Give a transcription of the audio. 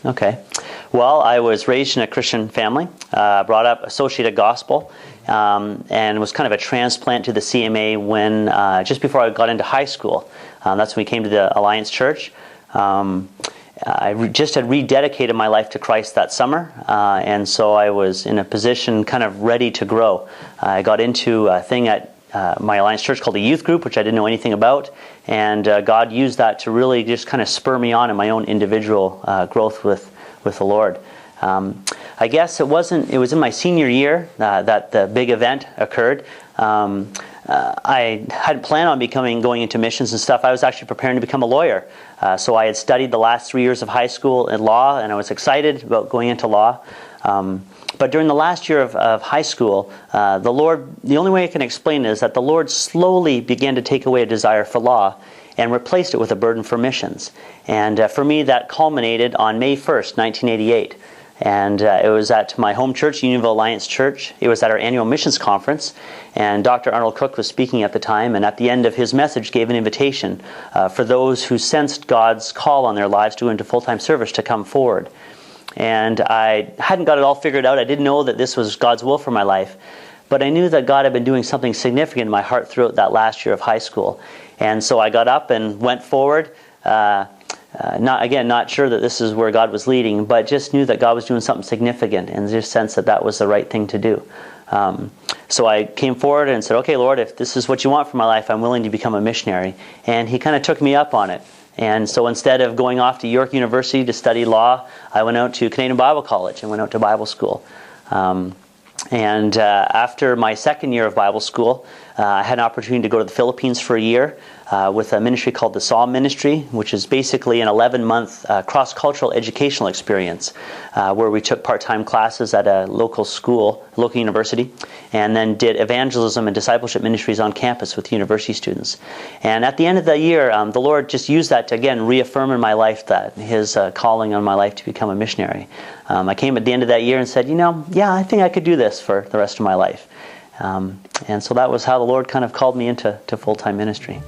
Okay. Well, I was raised in a Christian family, brought up Associated Gospel, and was kind of a transplant to the CMA when just before I got into high school. That's when we came to the Alliance Church. Just had rededicated my life to Christ that summer, and so I was in a position kind of ready to grow. I got into a thing at my Alliance Church called a youth group, which I didn't know anything about, and God used that to really just kind of spur me on in my own individual growth with the Lord. I guess it was in my senior year that the big event occurred. I hadn't planned on going into missions and stuff. I was actually preparing to become a lawyer. So I had studied the last 3 years of high school in law, and I was excited about going into law. But during the last year of high school, the only way I can explain it is that the Lord slowly began to take away a desire for law and replaced it with a burden for missions. And for me, that culminated on May 1st, 1988. And it was at my home church, Unionville Alliance Church. It was at our annual missions conference, and Dr. Arnold Cook was speaking at the time, and at the end of his message gave an invitation for those who sensed God's call on their lives to go into full-time service to come forward. And I hadn't got it all figured out. I didn't know that this was God's will for my life, but I knew that God had been doing something significant in my heart throughout that last year of high school. And so I got up and went forward, not sure that this is where God was leading, but just knew that God was doing something significant, and just sensed that that was the right thing to do. So I came forward and said, okay, Lord, if this is what you want for my life, I'm willing to become a missionary. And He kind of took me up on it. And so instead of going off to York University to study law, I went out to Canadian Bible College and went out to Bible school. And after my second year of Bible school, I had an opportunity to go to the Philippines for a year with a ministry called the Psalm Ministry, which is basically an 11-month cross-cultural educational experience where we took part-time classes at a local school, local university, and then did evangelism and discipleship ministries on campus with university students. And at the end of the year, the Lord just used that to, again, reaffirm in my life that His calling on my life to become a missionary. I came at the end of that year and said, yeah, I think I could do this for the rest of my life. And so that was how the Lord kind of called me into full-time ministry.